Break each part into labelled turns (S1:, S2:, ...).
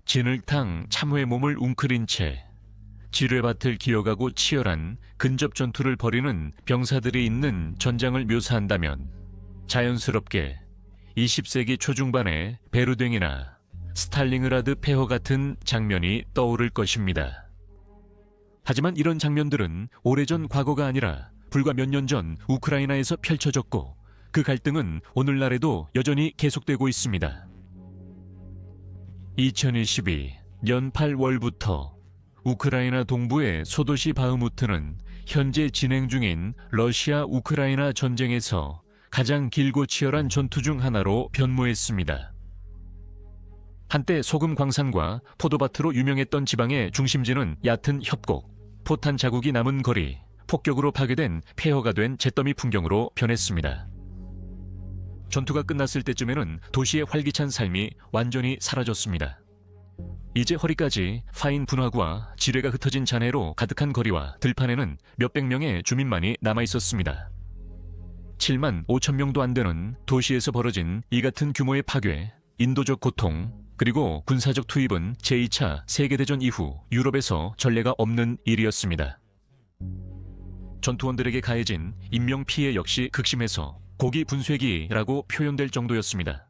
S1: 진흙탕 참회 몸을 웅크린 채 지뢰밭을 기어가고 치열한 근접 전투를 벌이는 병사들이 있는 전장을 묘사한다면 자연스럽게 20세기 초중반의 베르댕이나 스탈링그라드 폐허 같은 장면이 떠오를 것입니다. 하지만 이런 장면들은 오래전 과거가 아니라 불과 몇 년 전 우크라이나에서 펼쳐졌고 그 갈등은 오늘날에도 여전히 계속되고 있습니다. 2022년 8월부터 우크라이나 동부의 소도시 바흐무트는 현재 진행 중인 러시아 우크라이나 전쟁에서 가장 길고 치열한 전투 중 하나로 변모했습니다. 한때 소금 광산과 포도밭으로 유명했던 지방의 중심지는 얕은 협곡, 포탄 자국이 남은 거리, 폭격으로 파괴된 폐허가 된 잿더미 풍경으로 변했습니다. 전투가 끝났을 때쯤에는 도시의 활기찬 삶이 완전히 사라졌습니다. 이제 허리까지 파인 분화구와 지뢰가 흩어진 잔해로 가득한 거리와 들판에는 몇백 명의 주민만이 남아있었습니다. 7만 5천 명도 안 되는 도시에서 벌어진 이 같은 규모의 파괴, 인도적 고통, 그리고 군사적 투입은 제2차 세계대전 이후 유럽에서 전례가 없는 일이었습니다. 전투원들에게 가해진 인명피해 역시 극심해서 고기분쇄기라고 표현될 정도였습니다.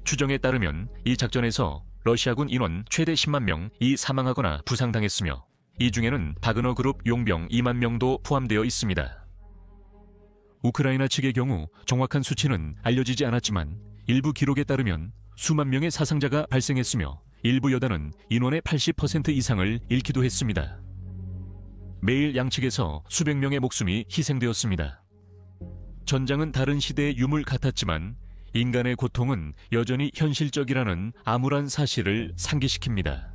S1: 추정에 따르면 이 작전에서 러시아군 인원 최대 10만 명이 사망하거나 부상당했으며 이 중에는 바그너 그룹 용병 2만 명도 포함되어 있습니다. 우크라이나 측의 경우 정확한 수치는 알려지지 않았지만 일부 기록에 따르면 수만 명의 사상자가 발생했으며 일부 여단은 인원의 80% 이상을 잃기도 했습니다. 매일 양측에서 수백 명의 목숨이 희생되었습니다. 전장은 다른 시대의 유물 같았지만 인간의 고통은 여전히 현실적이라는 암울한 사실을 상기시킵니다.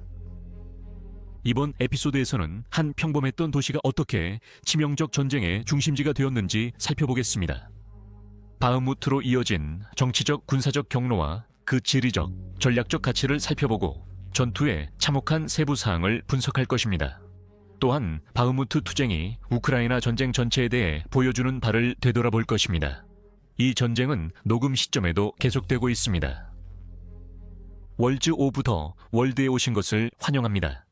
S1: 이번 에피소드에서는 한 평범했던 도시가 어떻게 치명적 전쟁의 중심지가 되었는지 살펴보겠습니다. 바흐무트로 이어진 정치적 군사적 경로와 그 지리적, 전략적 가치를 살펴보고 전투의 참혹한 세부 사항을 분석할 것입니다. 또한 바흐무트 투쟁이 우크라이나 전쟁 전체에 대해 보여주는 바를 되돌아볼 것입니다. 이 전쟁은 녹음 시점에도 계속되고 있습니다. 월즈 오브 더 월드에 오신 것을 환영합니다.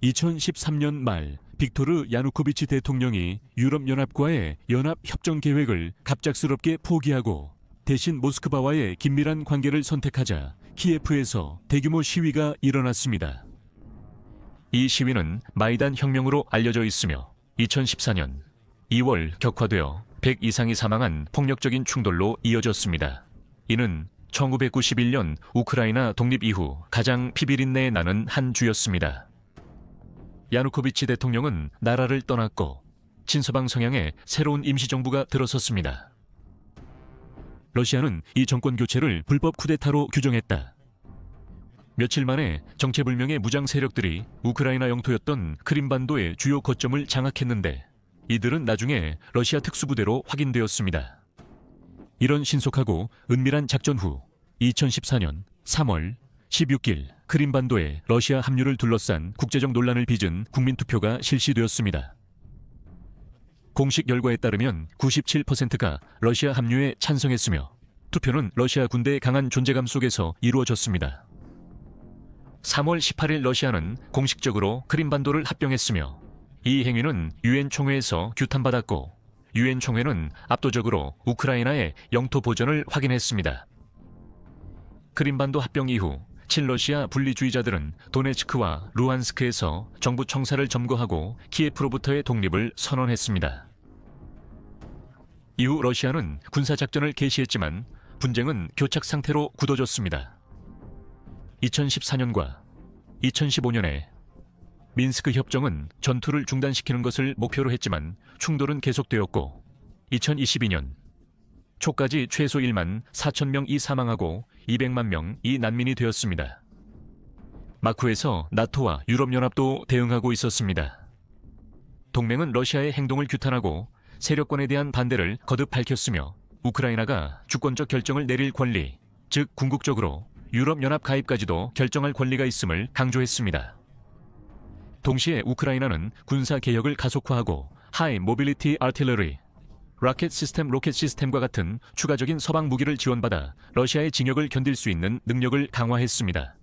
S1: 2013년 말 빅토르 야누코비치 대통령이 유럽연합과의 연합협정 계획을 갑작스럽게 포기하고 대신 모스크바와의 긴밀한 관계를 선택하자 키예프에서 대규모 시위가 일어났습니다. 이 시위는 마이단 혁명으로 알려져 있으며 2014년 2월 격화되어 100 이상이 사망한 폭력적인 충돌로 이어졌습니다. 이는 1991년 우크라이나 독립 이후 가장 피비린내에 나는 한 주였습니다. 야누코비치 대통령은 나라를 떠났고 친서방 성향의 새로운 임시정부가 들어섰습니다. 러시아는 이 정권 교체를 불법 쿠데타로 규정했다. 며칠 만에 정체불명의 무장 세력들이 우크라이나 영토였던 크림반도의 주요 거점을 장악했는데 이들은 나중에 러시아 특수부대로 확인되었습니다. 이런 신속하고 은밀한 작전 후 2014년 3월 16일 크림반도의 러시아 합류를 둘러싼 국제적 논란을 빚은 국민투표가 실시되었습니다. 공식 결과에 따르면 97%가 러시아 합류에 찬성했으며 투표는 러시아 군대의 강한 존재감 속에서 이루어졌습니다. 3월 18일 러시아는 공식적으로 크림반도를 합병했으며 이 행위는 유엔 총회에서 규탄받았고 유엔 총회는 압도적으로 우크라이나의 영토 보전을 확인했습니다. 크림반도 합병 이후 친러시아 분리주의자들은 도네츠크와 루안스크에서 정부 청사를 점거하고 키예프로부터의 독립을 선언했습니다. 이후 러시아는 군사작전을 개시했지만 분쟁은 교착 상태로 굳어졌습니다. 2014년과 2015년에 민스크 협정은 전투를 중단시키는 것을 목표로 했지만 충돌은 계속되었고 2022년 초까지 최소 1만 4천 명이 사망하고 200만 명이 난민이 되었습니다. 마쿠에서 나토와 유럽연합도 대응하고 있었습니다. 동맹은 러시아의 행동을 규탄하고 세력권에 대한 반대를 거듭 밝혔으며 우크라이나가 주권적 결정을 내릴 권리, 즉 궁극적으로 유럽연합 가입까지도 결정할 권리가 있음을 강조했습니다. 동시에 우크라이나는 군사개혁을 가속화하고 하이 모빌리티 아티러리, 로켓 시스템과 같은 추가적인 서방 무기를 지원받아 러시아의 징역을 견딜 수 있는 능력을 강화했습니다.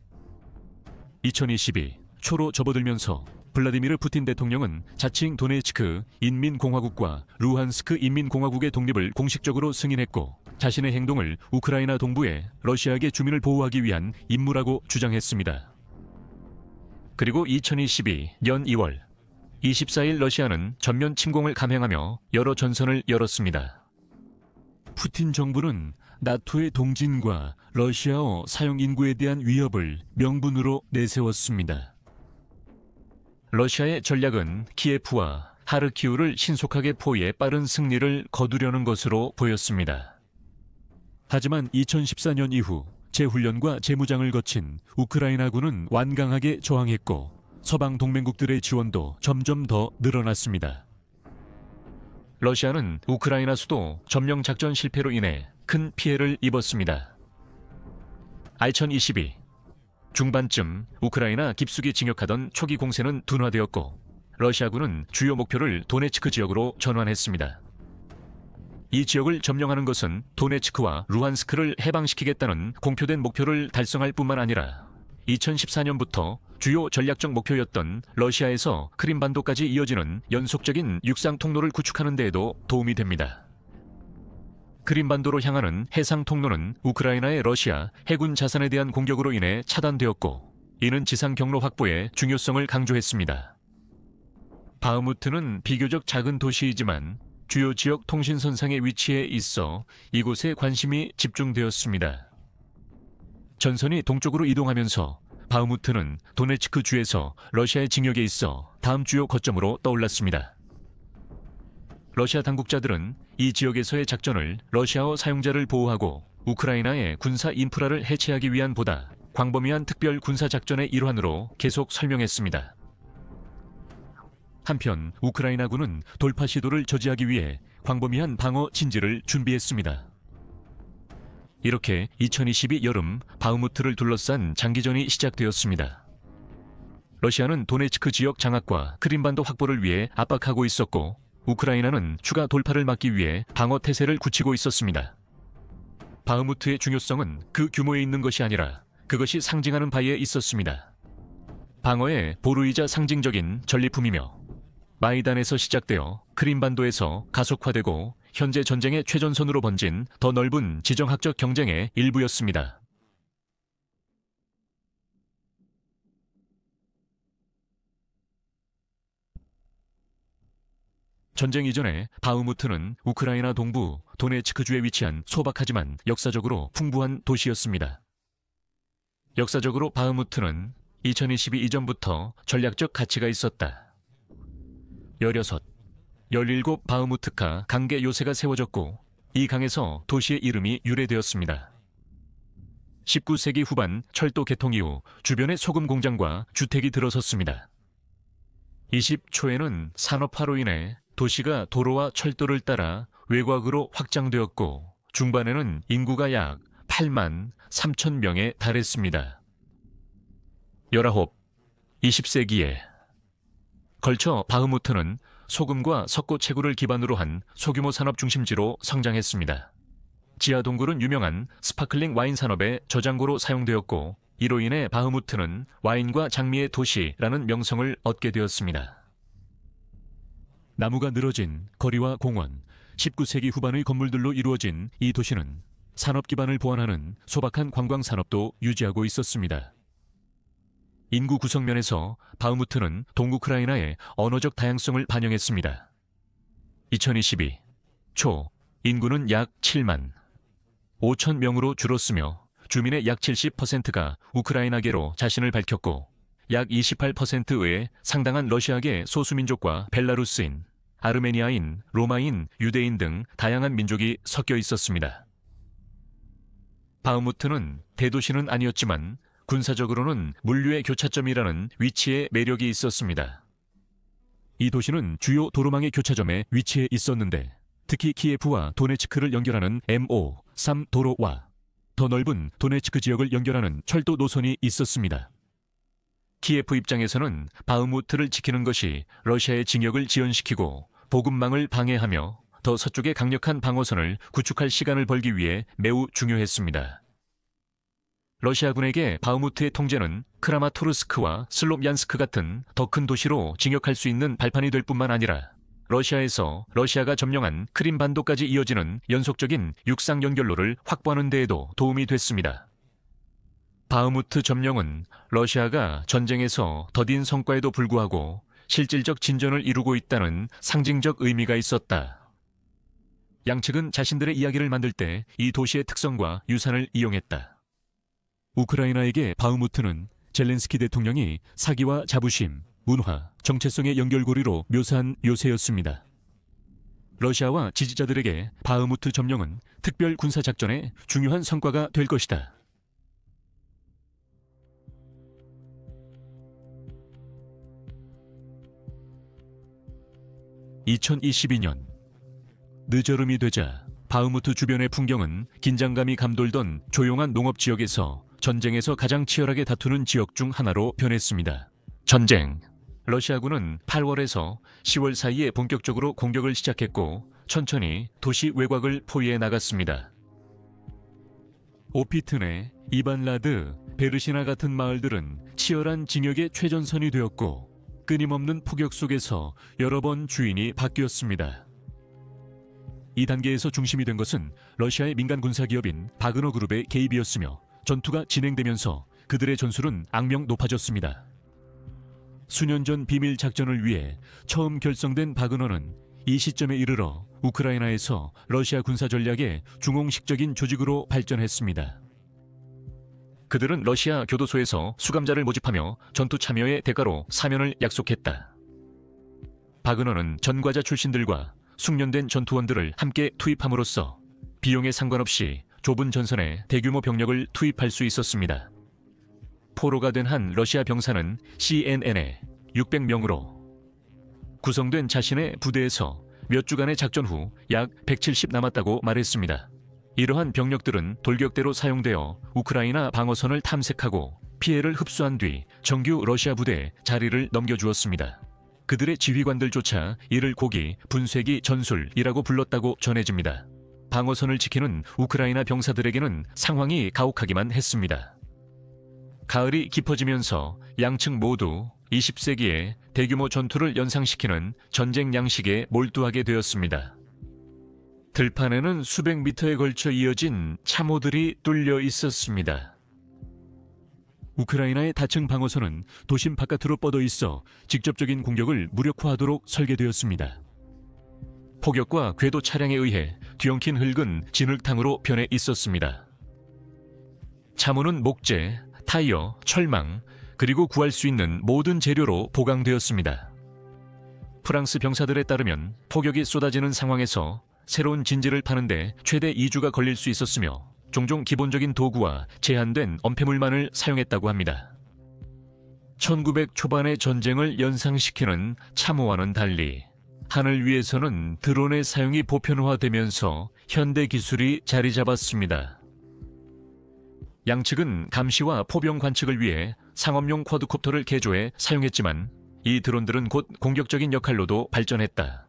S1: 2022 초로 접어들면서 블라디미르 푸틴 대통령은 자칭 도네츠크 인민공화국과 루한스크 인민공화국의 독립을 공식적으로 승인했고 자신의 행동을 우크라이나 동부의 러시아계 주민을 보호하기 위한 임무라고 주장했습니다. 그리고 2022년 2월 24일 러시아는 전면 침공을 감행하며 여러 전선을 열었습니다. 푸틴 정부는 나토의 동진과 러시아어 사용 인구에 대한 위협을 명분으로 내세웠습니다. 러시아의 전략은 키예프와 하르키우를 신속하게 포위해 빠른 승리를 거두려는 것으로 보였습니다. 하지만 2014년 이후 재훈련과 재무장을 거친 우크라이나군은 완강하게 저항했고 서방 동맹국들의 지원도 점점 더 늘어났습니다. 러시아는 우크라이나 수도 점령 작전 실패로 인해 큰 피해를 입었습니다. 2022 중반쯤 우크라이나 깊숙이 진격하던 초기 공세는 둔화되었고 러시아군은 주요 목표를 도네츠크 지역으로 전환했습니다. 이 지역을 점령하는 것은 도네츠크와 루한스크를 해방시키겠다는 공표된 목표를 달성할 뿐만 아니라 2014년부터 주요 전략적 목표였던 러시아에서 크림반도까지 이어지는 연속적인 육상 통로를 구축하는 데에도 도움이 됩니다. 크림반도로 향하는 해상 통로는 우크라이나의 러시아 해군 자산에 대한 공격으로 인해 차단되었고 이는 지상 경로 확보의 중요성을 강조했습니다. 바흐무트는 비교적 작은 도시이지만 주요 지역 통신선상의 위치에 있어 이곳에 관심이 집중되었습니다. 전선이 동쪽으로 이동하면서 바흐무트는 도네츠크 주에서 러시아의 징역에 있어 다음 주요 거점으로 떠올랐습니다. 러시아 당국자들은 이 지역에서의 작전을 러시아어 사용자를 보호하고 우크라이나의 군사 인프라를 해체하기 위한 보다 광범위한 특별 군사작전의 일환으로 계속 설명했습니다. 한편 우크라이나군은 돌파 시도를 저지하기 위해 광범위한 방어 진지를 준비했습니다. 이렇게 2022 여름 바흐무트를 둘러싼 장기전이 시작되었습니다. 러시아는 도네츠크 지역 장악과 크림반도 확보를 위해 압박하고 있었고 우크라이나는 추가 돌파를 막기 위해 방어 태세를 굳히고 있었습니다. 바흐무트의 중요성은 그 규모에 있는 것이 아니라 그것이 상징하는 바에 있었습니다. 방어의 보루이자 상징적인 전리품이며 마이단에서 시작되어 크림반도에서 가속화되고 현재 전쟁의 최전선으로 번진 더 넓은 지정학적 경쟁의 일부였습니다. 전쟁 이전에 바흐무트는 우크라이나 동부 도네츠크주에 위치한 소박하지만 역사적으로 풍부한 도시였습니다. 역사적으로 바흐무트는 2022 이전부터 전략적 가치가 있었다. 16, 17 바흐무트카 강계 요새가 세워졌고 이 강에서 도시의 이름이 유래되었습니다. 19세기 후반 철도 개통 이후 주변에 소금 공장과 주택이 들어섰습니다. 20초에는 산업화로 인해 도시가 도로와 철도를 따라 외곽으로 확장되었고 중반에는 인구가 약 8만 3천 명에 달했습니다. 19, 20세기에 걸쳐 바흐무트는 소금과 석고채굴을 기반으로 한 소규모 산업 중심지로 성장했습니다. 지하 동굴은 유명한 스파클링 와인 산업의 저장고로 사용되었고 이로 인해 바흐무트는 와인과 장미의 도시라는 명성을 얻게 되었습니다. 나무가 늘어진 거리와 공원, 19세기 후반의 건물들로 이루어진 이 도시는 산업 기반을 보완하는 소박한 관광 산업도 유지하고 있었습니다. 인구 구성면에서 바흐무트는 동우크라이나의 언어적 다양성을 반영했습니다. 2022 초 인구는 약 7만 5천 명으로 줄었으며 주민의 약 70%가 우크라이나계로 자신을 밝혔고 약 28%의 상당한 러시아계 소수민족과 벨라루스인, 아르메니아인, 로마인, 유대인 등 다양한 민족이 섞여 있었습니다. 바흐무트는 대도시는 아니었지만 군사적으로는 물류의 교차점이라는 위치에 매력이 있었습니다. 이 도시는 주요 도로망의 교차점에 위치해 있었는데 특히 키예프와 도네츠크를 연결하는 MO3 도로와 더 넓은 도네츠크 지역을 연결하는 철도 노선이 있었습니다. 키예프 입장에서는 바흐무트를 지키는 것이 러시아의 징역을 지연시키고 보급망을 방해하며 더 서쪽에 강력한 방어선을 구축할 시간을 벌기 위해 매우 중요했습니다. 러시아군에게 바흐무트의 통제는 크라마토르스크와 슬롭얀스크 같은 더 큰 도시로 진격할 수 있는 발판이 될 뿐만 아니라 러시아에서 러시아가 점령한 크림반도까지 이어지는 연속적인 육상 연결로를 확보하는 데에도 도움이 됐습니다. 바흐무트 점령은 러시아가 전쟁에서 더딘 성과에도 불구하고 실질적 진전을 이루고 있다는 상징적 의미가 있었다. 양측은 자신들의 이야기를 만들 때 이 도시의 특성과 유산을 이용했다. 우크라이나에게 바흐무트는 젤렌스키 대통령이 사기와 자부심, 문화, 정체성의 연결고리로 묘사한 요새였습니다. 러시아와 지지자들에게 바흐무트 점령은 특별 군사작전의 중요한 성과가 될 것이다. 2022년 늦여름이 되자 바흐무트 주변의 풍경은 긴장감이 감돌던 조용한 농업지역에서 전쟁에서 가장 치열하게 다투는 지역 중 하나로 변했습니다. 전쟁. 러시아군은 8월에서 10월 사이에 본격적으로 공격을 시작했고 천천히 도시 외곽을 포위해 나갔습니다. 오피트네, 이반라드, 베르시나 같은 마을들은 치열한 징역의 최전선이 되었고 끊임없는 폭격 속에서 여러 번 주인이 바뀌었습니다. 이 단계에서 중심이 된 것은 러시아의 민간 군사기업인 바그너 그룹의 개입이었으며 전투가 진행되면서 그들의 전술은 악명 높아졌습니다. 수년 전 비밀 작전을 위해 처음 결성된 바그너는 이 시점에 이르러 우크라이나에서 러시아 군사 전략의 중홍식적인 조직으로 발전했습니다. 그들은 러시아 교도소에서 수감자를 모집하며 전투 참여의 대가로 사면을 약속했다. 바그너는 전과자 출신들과 숙련된 전투원들을 함께 투입함으로써 비용에 상관없이 좁은 전선에 대규모 병력을 투입할 수 있었습니다. 포로가 된 한 러시아 병사는 CNN에 600명으로 구성된 자신의 부대에서 몇 주간의 작전 후 약 170 남았다고 말했습니다. 이러한 병력들은 돌격대로 사용되어 우크라이나 방어선을 탐색하고 피해를 흡수한 뒤 정규 러시아 부대에 자리를 넘겨주었습니다. 그들의 지휘관들조차 이를 고기, 분쇄기 전술이라고 불렀다고 전해집니다. 방어선을 지키는 우크라이나 병사들에게는 상황이 가혹하기만 했습니다. 가을이 깊어지면서 양측 모두 20세기에 대규모 전투를 연상시키는 전쟁 양식에 몰두하게 되었습니다. 들판에는 수백 미터에 걸쳐 이어진 참호들이 뚫려 있었습니다. 우크라이나의 다층 방어선은 도심 바깥으로 뻗어 있어 직접적인 공격을 무력화하도록 설계되었습니다. 폭격과 궤도 차량에 의해 뒤엉킨 흙은 진흙탕으로 변해 있었습니다. 참호는 목재, 타이어, 철망, 그리고 구할 수 있는 모든 재료로 보강되었습니다. 프랑스 병사들에 따르면 폭격이 쏟아지는 상황에서 새로운 진지를 파는데 최대 2주가 걸릴 수 있었으며 종종 기본적인 도구와 제한된 엄폐물만을 사용했다고 합니다. 1900 초반의 전쟁을 연상시키는 참호와는 달리 하늘 위에서는 드론의 사용이 보편화되면서 현대 기술이 자리 잡았습니다. 양측은 감시와 포병 관측을 위해 상업용 쿼드콥터를 개조해 사용했지만 이 드론들은 곧 공격적인 역할로도 발전했다.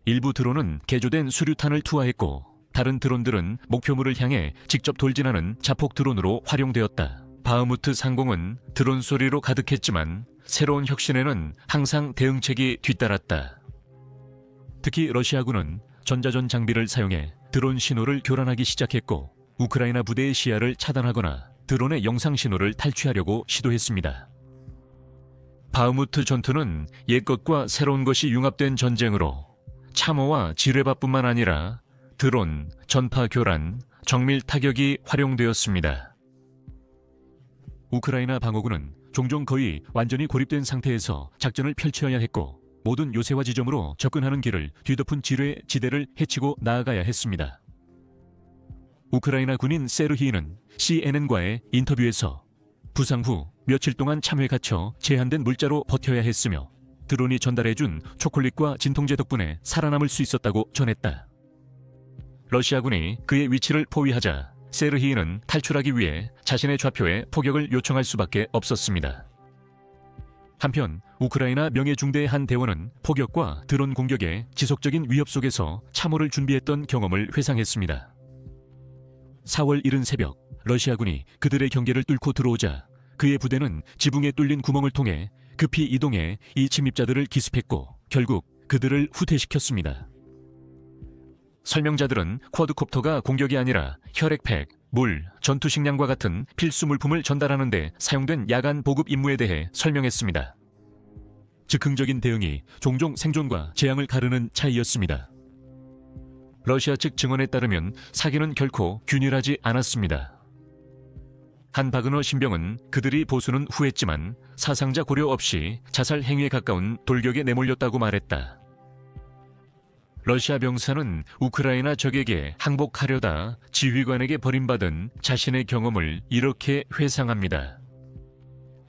S1: 일부 드론은 개조된 수류탄을 투하했고 다른 드론들은 목표물을 향해 직접 돌진하는 자폭 드론으로 활용되었다. 바흐무트 상공은 드론 소리로 가득했지만 새로운 혁신에는 항상 대응책이 뒤따랐다. 특히 러시아군은 전자전 장비를 사용해 드론 신호를 교란하기 시작했고 우크라이나 부대의 시야를 차단하거나 드론의 영상 신호를 탈취하려고 시도했습니다. 바흐무트 전투는 옛것과 새로운 것이 융합된 전쟁으로 참호와 지뢰밭뿐만 아니라 드론, 전파 교란, 정밀 타격이 활용되었습니다. 우크라이나 방어군은 종종 거의 완전히 고립된 상태에서 작전을 펼쳐야 했고 모든 요새화 지점으로 접근하는 길을 뒤덮은 지뢰 지대를 헤치고 나아가야 했습니다. 우크라이나 군인 세르히는 CNN과의 인터뷰에서 부상 후 며칠 동안 참회에 갇혀 제한된 물자로 버텨야 했으며 드론이 전달해준 초콜릿과 진통제 덕분에 살아남을 수 있었다고 전했다. 러시아군이 그의 위치를 포위하자 세르히는 탈출하기 위해 자신의 좌표에 포격을 요청할 수밖에 없었습니다. 한편 우크라이나 명예중대의 한 대원은 포격과 드론 공격의 지속적인 위협 속에서 참호를 준비했던 경험을 회상했습니다. 4월 이른 새벽 러시아군이 그들의 경계를 뚫고 들어오자 그의 부대는 지붕에 뚫린 구멍을 통해 급히 이동해 이 침입자들을 기습했고 결국 그들을 후퇴시켰습니다. 설명자들은 쿼드콥터가 공격이 아니라 혈액팩, 물, 전투식량과 같은 필수 물품을 전달하는 데 사용된 야간 보급 임무에 대해 설명했습니다. 즉흥적인 대응이 종종 생존과 재앙을 가르는 차이였습니다. 러시아 측 증언에 따르면 사기는 결코 균일하지 않았습니다. 한 바그너 신병은 그들이 보수는 후했지만 사상자 고려 없이 자살 행위에 가까운 돌격에 내몰렸다고 말했다. 러시아 병사는 우크라이나 적에게 항복하려다 지휘관에게 버림받은 자신의 경험을 이렇게 회상합니다.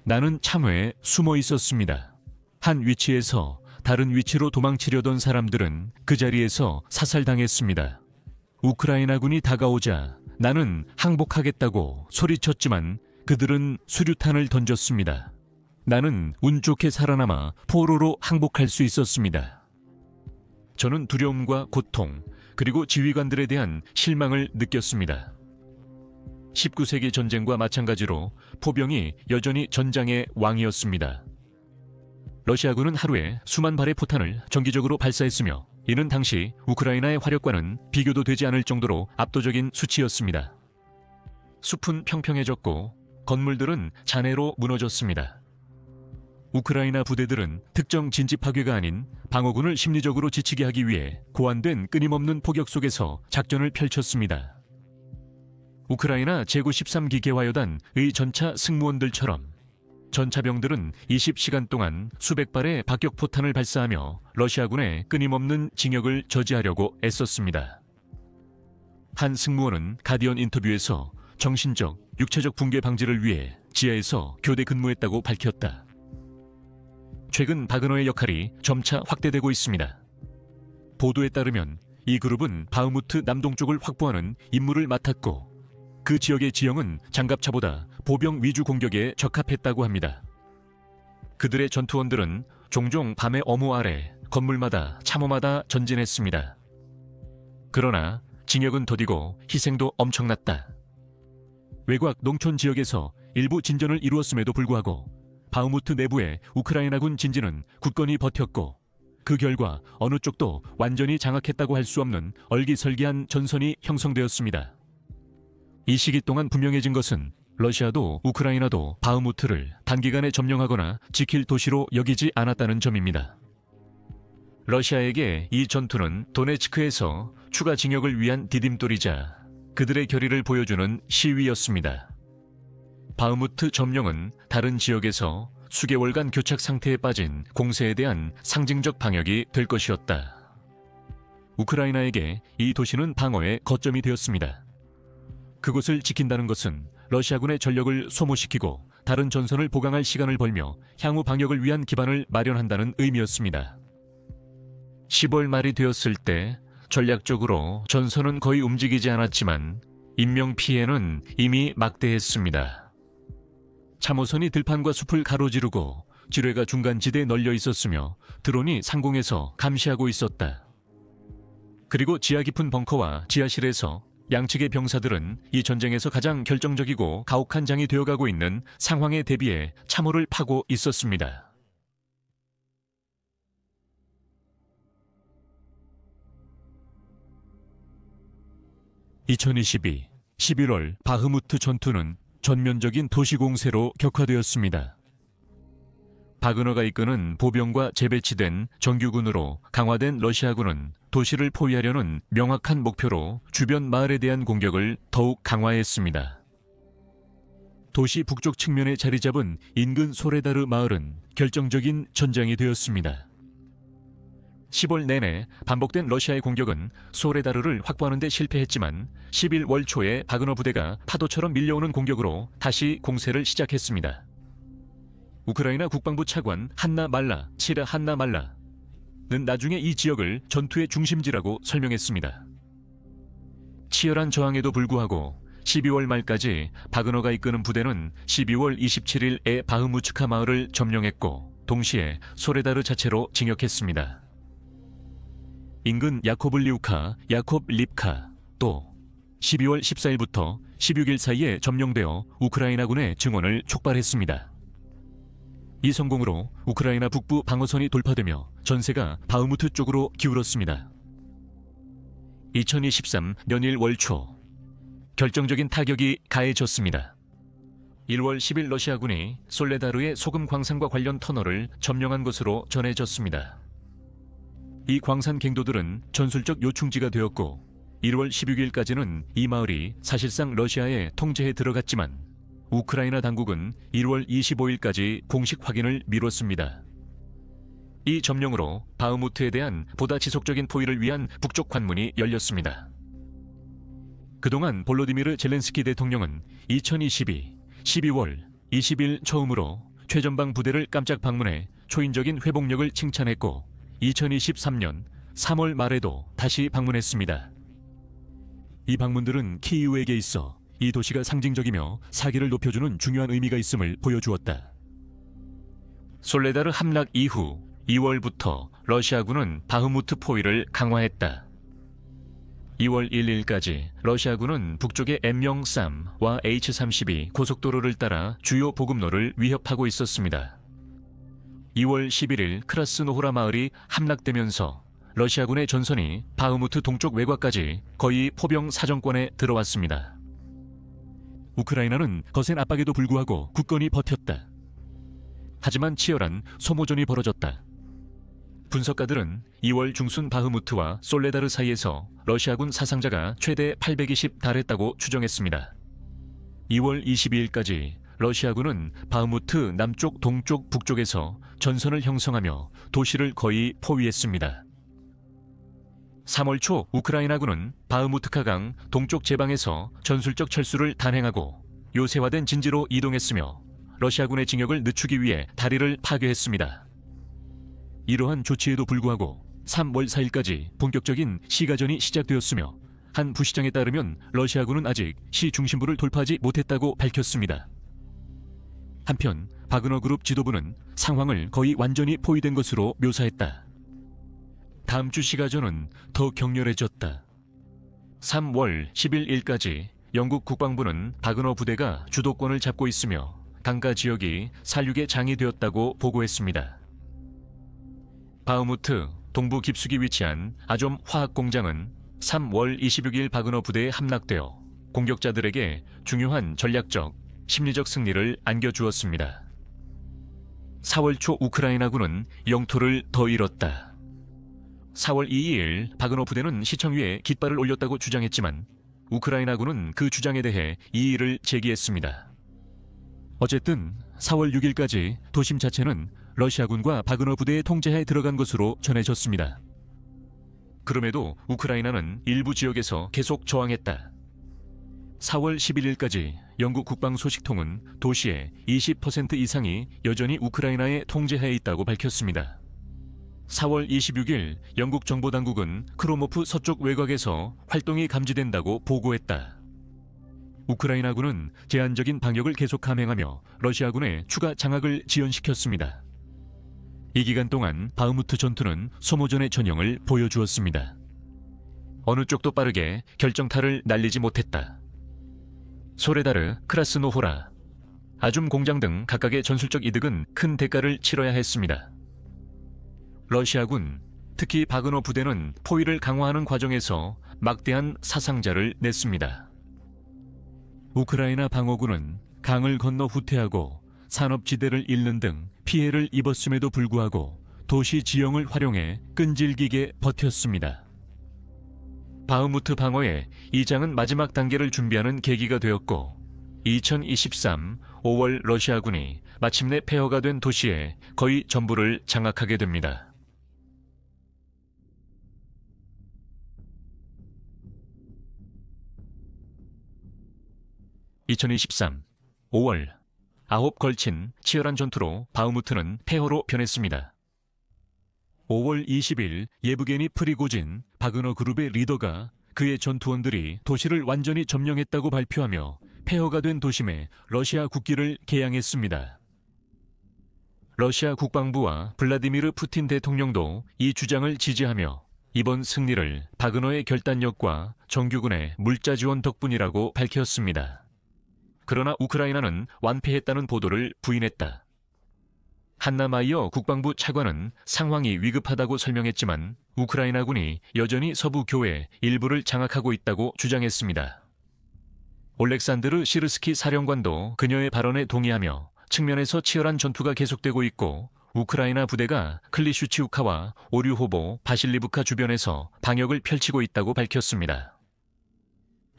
S1: 나는 참외에 숨어 있었습니다. 한 위치에서 다른 위치로 도망치려던 사람들은 그 자리에서 사살당했습니다. 우크라이나군이 다가오자 나는 항복하겠다고 소리쳤지만 그들은 수류탄을 던졌습니다. 나는 운 좋게 살아남아 포로로 항복할 수 있었습니다. 저는 두려움과 고통, 그리고 지휘관들에 대한 실망을 느꼈습니다. 19세기 전쟁과 마찬가지로 포병이 여전히 전장의 왕이었습니다. 러시아군은 하루에 수만 발의 포탄을 정기적으로 발사했으며 이는 당시 우크라이나의 화력과는 비교도 되지 않을 정도로 압도적인 수치였습니다. 숲은 평평해졌고 건물들은 잔해로 무너졌습니다. 우크라이나 부대들은 특정 진지 파괴가 아닌 방어군을 심리적으로 지치게 하기 위해 고안된 끊임없는 포격 속에서 작전을 펼쳤습니다. 우크라이나 제93기 개화여단의 전차 승무원들처럼 전차병들은 20시간 동안 수백 발의 박격포탄을 발사하며 러시아군의 끊임없는 진격을 저지하려고 애썼습니다. 한 승무원은 가디언 인터뷰에서 정신적, 육체적 붕괴 방지를 위해 지하에서 교대 근무했다고 밝혔다. 최근 바그너의 역할이 점차 확대되고 있습니다. 보도에 따르면 이 그룹은 바흐무트 남동쪽을 확보하는 임무를 맡았고 그 지역의 지형은 장갑차보다 보병 위주 공격에 적합했다고 합니다. 그들의 전투원들은 종종 밤의 어무 아래 건물마다 참호마다 전진했습니다. 그러나 징역은 더디고 희생도 엄청났다. 외곽 농촌 지역에서 일부 진전을 이루었음에도 불구하고 바흐무트 내부의 우크라이나군 진지는 굳건히 버텼고 그 결과 어느 쪽도 완전히 장악했다고 할 수 없는 얼기설기한 전선이 형성되었습니다. 이 시기 동안 분명해진 것은 러시아도 우크라이나도 바흐무트를 단기간에 점령하거나 지킬 도시로 여기지 않았다는 점입니다. 러시아에게 이 전투는 도네츠크에서 추가 징역을 위한 디딤돌이자 그들의 결의를 보여주는 시위였습니다. 바흐무트 점령은 다른 지역에서 수개월간 교착 상태에 빠진 공세에 대한 상징적 방역이 될 것이었다. 우크라이나에게 이 도시는 방어의 거점이 되었습니다. 그곳을 지킨다는 것은 러시아군의 전력을 소모시키고 다른 전선을 보강할 시간을 벌며 향후 방역을 위한 기반을 마련한다는 의미였습니다. 10월 말이 되었을 때 전략적으로 전선은 거의 움직이지 않았지만 인명피해는 이미 막대했습니다. 참호선이 들판과 숲을 가로지르고 지뢰가 중간지대에 널려 있었으며 드론이 상공에서 감시하고 있었다. 그리고 지하 깊은 벙커와 지하실에서 양측의 병사들은 이 전쟁에서 가장 결정적이고 가혹한 장이 되어가고 있는 상황에 대비해 참호를 파고 있었습니다. (2022) 11월 바흐무트 전투는 전면적인 도시 공세로 격화되었습니다. 바그너가 이끄는 보병과 재배치된 정규군으로 강화된 러시아군은 도시를 포위하려는 명확한 목표로 주변 마을에 대한 공격을 더욱 강화했습니다. 도시 북쪽 측면에 자리 잡은 인근 소레다르 마을은 결정적인 전장이 되었습니다. 10월 내내 반복된 러시아의 공격은 소레다르를 확보하는 데 실패했지만 11월 초에 바그너 부대가 파도처럼 밀려오는 공격으로 다시 공세를 시작했습니다. 우크라이나 국방부 차관 한나 말라, 치라 한나 말라는 나중에 이 지역을 전투의 중심지라고 설명했습니다. 치열한 저항에도 불구하고 12월 말까지 바그너가 이끄는 부대는 12월 27일에 바흐무츠카 마을을 점령했고 동시에 소레다르 자체로 진격했습니다. 인근 야코블리우카, 야콥립카, 또 12월 14일부터 16일 사이에 점령되어 우크라이나군의 증원을 촉발했습니다. 이 성공으로 우크라이나 북부 방어선이 돌파되며 전세가 바흐무트 쪽으로 기울었습니다. 2023 년일 월초 결정적인 타격이 가해졌습니다. 1월 10일 러시아군이 솔레다르의 소금 광산과 관련 터널을 점령한 것으로 전해졌습니다. 이 광산 갱도들은 전술적 요충지가 되었고 1월 16일까지는 이 마을이 사실상 러시아의 통제에 들어갔지만 우크라이나 당국은 1월 25일까지 공식 확인을 미뤘습니다. 이 점령으로 바흐무트에 대한 보다 지속적인 포위를 위한 북쪽 관문이 열렸습니다. 그동안 볼로디미르 젤렌스키 대통령은 2022 12월 20일 처음으로 최전방 부대를 깜짝 방문해 초인적인 회복력을 칭찬했고 2023년 3월 말에도 다시 방문했습니다. 이 방문들은 키이우에게 있어 이 도시가 상징적이며 사기를 높여주는 중요한 의미가 있음을 보여주었다. 솔레다르 함락 이후 2월부터 러시아군은 바흐무트 포위를 강화했다. 2월 1일까지 러시아군은 북쪽의 M03와 H32 고속도로를 따라 주요 보급로를 위협하고 있었습니다. 2월 11일 크라스노호라 마을이 함락되면서 러시아군의 전선이 바흐무트 동쪽 외곽까지 거의 포병 사정권에 들어왔습니다. 우크라이나는 거센 압박에도 불구하고 굳건히 버텼다. 하지만 치열한 소모전이 벌어졌다. 분석가들은 2월 중순 바흐무트와 솔레다르 사이에서 러시아군 사상자가 최대 820 달했다고 추정했습니다. 2월 22일까지 러시아군은 바흐무트 남쪽, 동쪽, 북쪽에서 전선을 형성하며 도시를 거의 포위했습니다. 3월 초 우크라이나군은 바흐무트카강 동쪽 제방에서 전술적 철수를 단행하고 요새화된 진지로 이동했으며 러시아군의 진격을 늦추기 위해 다리를 파괴했습니다. 이러한 조치에도 불구하고 3월 4일까지 본격적인 시가전이 시작되었으며 한 부시장에 따르면 러시아군은 아직 시 중심부를 돌파하지 못했다고 밝혔습니다. 한편 바그너 그룹 지도부는 상황을 거의 완전히 포위된 것으로 묘사했다. 다음 주 시가전은 더 격렬해졌다. 3월 11일까지 영국 국방부는 바그너 부대가 주도권을 잡고 있으며 강가 지역이 살육의 장이 되었다고 보고했습니다. 바흐무트 동부 깊숙이 위치한 아좀 화학 공장은 3월 26일 바그너 부대에 함락되어 공격자들에게 중요한 전략적, 심리적 승리를 안겨주었습니다. 4월 초 우크라이나군은 영토를 더 잃었다. 4월 2일 바그너 부대는 시청 위에 깃발을 올렸다고 주장했지만 우크라이나군은 그 주장에 대해 이의를 제기했습니다. 어쨌든 4월 6일까지 도심 자체는 러시아군과 바그너 부대의 통제하에 들어간 것으로 전해졌습니다. 그럼에도 우크라이나는 일부 지역에서 계속 저항했다. 4월 11일까지 영국 국방 소식통은 도시의 20% 이상이 여전히 우크라이나의 통제하에 있다고 밝혔습니다. 4월 26일 영국 정보당국은 크로모프 서쪽 외곽에서 활동이 감지된다고 보고했다. 우크라이나군은 제한적인 방역을 계속 감행하며 러시아군의 추가 장악을 지연시켰습니다. 이 기간 동안 바흐무트 전투는 소모전의 전형을 보여주었습니다. 어느 쪽도 빠르게 결정타를 날리지 못했다. 소레다르, 크라스노호라, 아줌 공장 등 각각의 전술적 이득은 큰 대가를 치러야 했습니다. 러시아군, 특히 바그너 부대는 포위를 강화하는 과정에서 막대한 사상자를 냈습니다. 우크라이나 방어군은 강을 건너 후퇴하고 산업지대를 잃는 등 피해를 입었음에도 불구하고 도시 지형을 활용해 끈질기게 버텼습니다. 바흐무트 방어에 이 장은 마지막 단계를 준비하는 계기가 되었고 2023 5월 러시아군이 마침내 폐허가 된 도시의 거의 전부를 장악하게 됩니다. (2023) 5월 아홉 걸친 치열한 전투로 바흐무트는 폐허로 변했습니다. 5월 20일 예브게니 프리고진 바그너 그룹의 리더가 그의 전투원들이 도시를 완전히 점령했다고 발표하며 폐허가 된 도심에 러시아 국기를 개양했습니다. 러시아 국방부와 블라디미르 푸틴 대통령도 이 주장을 지지하며 이번 승리를 바그너의 결단력과 정규군의 물자 지원 덕분이라고 밝혔습니다. 그러나 우크라이나는 완패했다는 보도를 부인했다. 한나 마이어 국방부 차관은 상황이 위급하다고 설명했지만 우크라이나군이 여전히 서부 교외 일부를 장악하고 있다고 주장했습니다. 올렉산드르 시르스키 사령관도 그녀의 발언에 동의하며 측면에서 치열한 전투가 계속되고 있고 우크라이나 부대가 클리슈치우카와 오류호보, 바실리브카 주변에서 방역을 펼치고 있다고 밝혔습니다.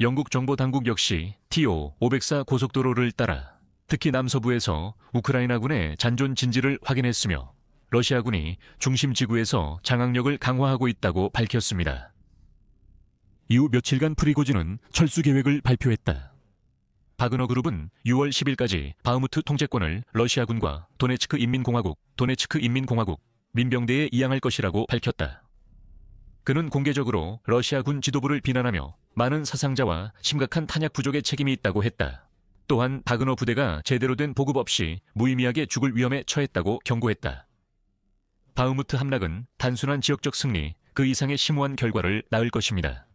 S1: 영국 정보당국 역시 TO-504 고속도로를 따라 특히 남서부에서 우크라이나군의 잔존 진지를 확인했으며 러시아군이 중심 지구에서 장악력을 강화하고 있다고 밝혔습니다. 이후 며칠간 프리고진은 철수 계획을 발표했다. 바그너 그룹은 6월 10일까지 바흐무트 통제권을 러시아군과 도네츠크 인민공화국, 민병대에 이양할 것이라고 밝혔다. 그는 공개적으로 러시아군 지도부를 비난하며 많은 사상자와 심각한 탄약 부족의 책임이 있다고 했다. 또한 바그너 부대가 제대로 된 보급 없이 무의미하게 죽을 위험에 처했다고 경고했다. 바흐무트 함락은 단순한 지역적 승리, 그 이상의 심오한 결과를 낳을 것입니다.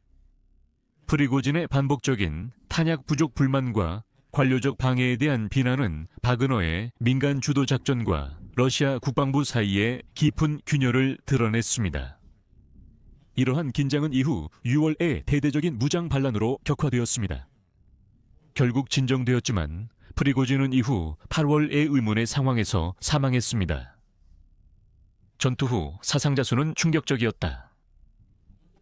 S1: 프리고진의 반복적인 탄약 부족 불만과 관료적 방해에 대한 비난은 바그너의 민간 주도 작전과 러시아 국방부 사이에 깊은 균열을 드러냈습니다. 이러한 긴장은 이후 6월에 대대적인 무장 반란으로 격화되었습니다. 결국 진정되었지만 프리고진은 이후 8월의 의문의 상황에서 사망했습니다. 전투 후 사상자 수는 충격적이었다.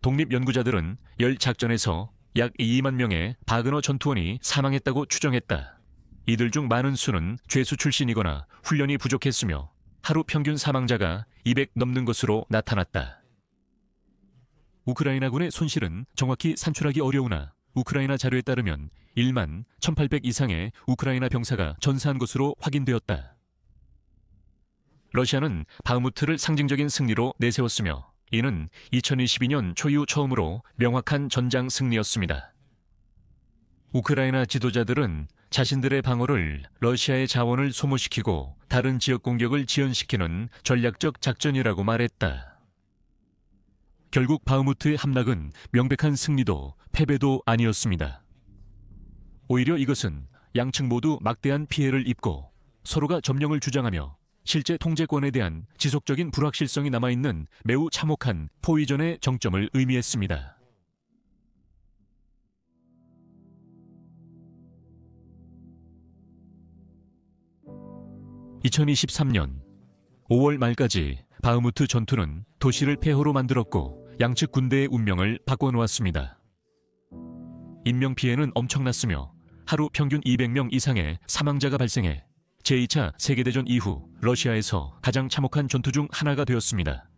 S1: 독립연구자들은 열 작전에서 약 2만 명의 바그너 전투원이 사망했다고 추정했다. 이들 중 많은 수는 죄수 출신이거나 훈련이 부족했으며 하루 평균 사망자가 200 넘는 것으로 나타났다. 우크라이나군의 손실은 정확히 산출하기 어려우나 우크라이나 자료에 따르면 1만 1,800 이상의 우크라이나 병사가 전사한 것으로 확인되었다. 러시아는 바흐무트를 상징적인 승리로 내세웠으며 이는 2022년 초 이후 처음으로 명확한 전장 승리였습니다. 우크라이나 지도자들은 자신들의 방어를 러시아의 자원을 소모시키고 다른 지역 공격을 지연시키는 전략적 작전이라고 말했다. 결국 바흐무트의 함락은 명백한 승리도 패배도 아니었습니다. 오히려 이것은 양측 모두 막대한 피해를 입고 서로가 점령을 주장하며 실제 통제권에 대한 지속적인 불확실성이 남아있는 매우 참혹한 포위전의 정점을 의미했습니다. (2023년) 5월 말까지 바흐무트 전투는 도시를 폐허로 만들었고 양측 군대의 운명을 바꿔놓았습니다. 인명피해는 엄청났으며 하루 평균 200명 이상의 사망자가 발생해 제2차 세계대전 이후 러시아에서 가장 참혹한 전투 중 하나가 되었습니다.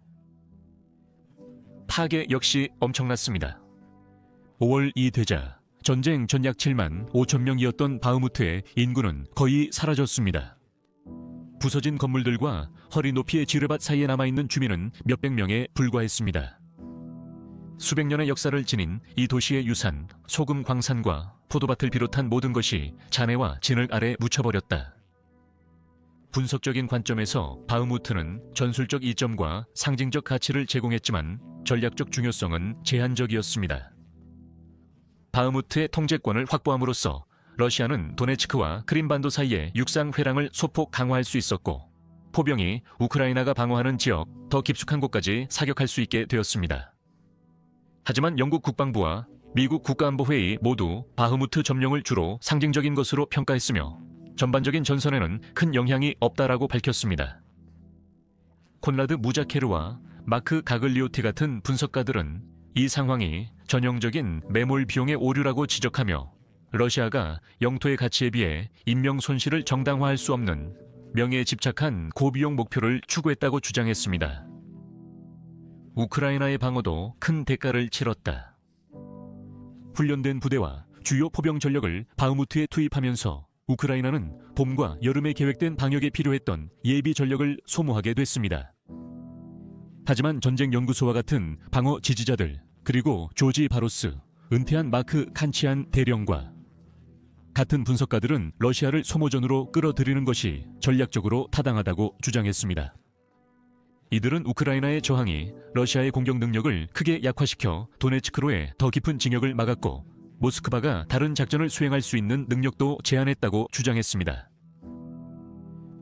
S1: 파괴 역시 엄청났습니다. 5월이 되자 전쟁 전약 7만 5천 명이었던 바흐무트의 인구는 거의 사라졌습니다. 부서진 건물들과 허리 높이의 지뢰밭 사이에 남아있는 주민은 몇백 명에 불과했습니다. 수백 년의 역사를 지닌 이 도시의 유산, 소금 광산과 포도밭을 비롯한 모든 것이 잔해와 진흙 아래 묻혀버렸다. 분석적인 관점에서 바흐무트는 전술적 이점과 상징적 가치를 제공했지만 전략적 중요성은 제한적이었습니다. 바흐무트의 통제권을 확보함으로써 러시아는 도네츠크와 크림반도 사이의 육상 회랑을 소폭 강화할 수 있었고 포병이 우크라이나가 방어하는 지역 더 깊숙한 곳까지 사격할 수 있게 되었습니다. 하지만 영국 국방부와 미국 국가안보회의 모두 바흐무트 점령을 주로 상징적인 것으로 평가했으며 전반적인 전선에는 큰 영향이 없다라고 밝혔습니다. 콘라드 무자케르와 마크 가글리오티 같은 분석가들은 이 상황이 전형적인 매몰 비용의 오류라고 지적하며 러시아가 영토의 가치에 비해 인명 손실을 정당화할 수 없는 명예에 집착한 고비용 목표를 추구했다고 주장했습니다. 우크라이나의 방어도 큰 대가를 치렀다. 훈련된 부대와 주요 포병 전력을 바흐무트에 투입하면서 우크라이나는 봄과 여름에 계획된 방역에 필요했던 예비 전력을 소모하게 됐습니다. 하지만 전쟁 연구소와 같은 방어 지지자들 그리고 조지 바로스, 은퇴한 마크 칸치안 대령과 같은 분석가들은 러시아를 소모전으로 끌어들이는 것이 전략적으로 타당하다고 주장했습니다. 이들은 우크라이나의 저항이 러시아의 공격 능력을 크게 약화시켜 도네츠크로의 더 깊은 진격을 막았고 모스크바가 다른 작전을 수행할 수 있는 능력도 제한했다고 주장했습니다.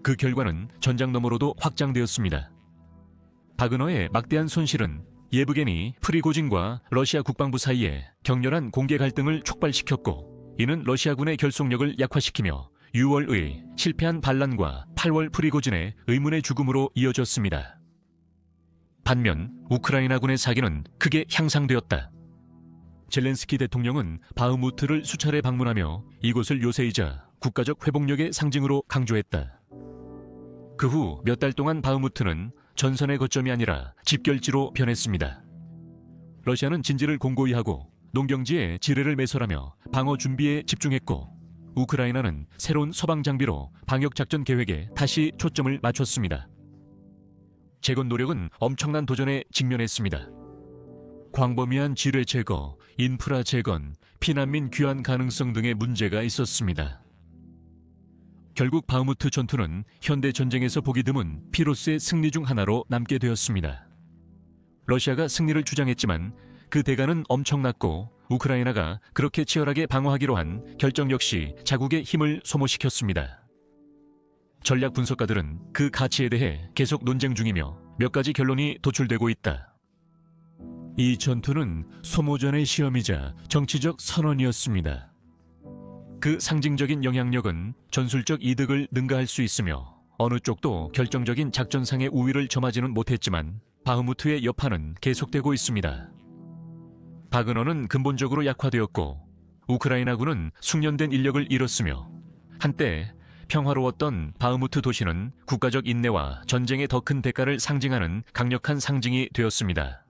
S1: 그 결과는 전장 너머로도 확장되었습니다. 바그너의 막대한 손실은 예브게니 프리고진과 러시아 국방부 사이에 격렬한 공개 갈등을 촉발시켰고 이는 러시아군의 결속력을 약화시키며 6월의 실패한 반란과 8월 프리고진의 의문의 죽음으로 이어졌습니다. 반면 우크라이나군의 사기는 크게 향상되었다. 젤렌스키 대통령은 바흐무트를 수차례 방문하며 이곳을 요새이자 국가적 회복력의 상징으로 강조했다. 그 후 몇 달 동안 바흐무트는 전선의 거점이 아니라 집결지로 변했습니다. 러시아는 진지를 공고히 하고 농경지에 지뢰를 매설하며 방어 준비에 집중했고 우크라이나는 새로운 서방 장비로 방역작전 계획에 다시 초점을 맞췄습니다. 재건 노력은 엄청난 도전에 직면했습니다. 광범위한 지뢰 제거, 인프라 재건, 피난민 귀환 가능성 등의 문제가 있었습니다. 결국 바흐무트 전투는 현대 전쟁에서 보기 드문 피로스의 승리 중 하나로 남게 되었습니다. 러시아가 승리를 주장했지만 그 대가는 엄청났고 우크라이나가 그렇게 치열하게 방어하기로 한 결정 역시 자국의 힘을 소모시켰습니다. 전략 분석가들은 그 가치에 대해 계속 논쟁 중이며 몇 가지 결론이 도출되고 있다. 이 전투는 소모전의 시험이자 정치적 선언이었습니다. 그 상징적인 영향력은 전술적 이득을 능가할 수 있으며 어느 쪽도 결정적인 작전상의 우위를 점하지는 못했지만 바흐무트의 여파는 계속되고 있습니다. 바그너는 근본적으로 약화되었고 우크라이나군은 숙련된 인력을 잃었으며 한때 평화로웠던 바흐무트 도시는 국가적 인내와 전쟁의 더 큰 대가를 상징하는 강력한 상징이 되었습니다.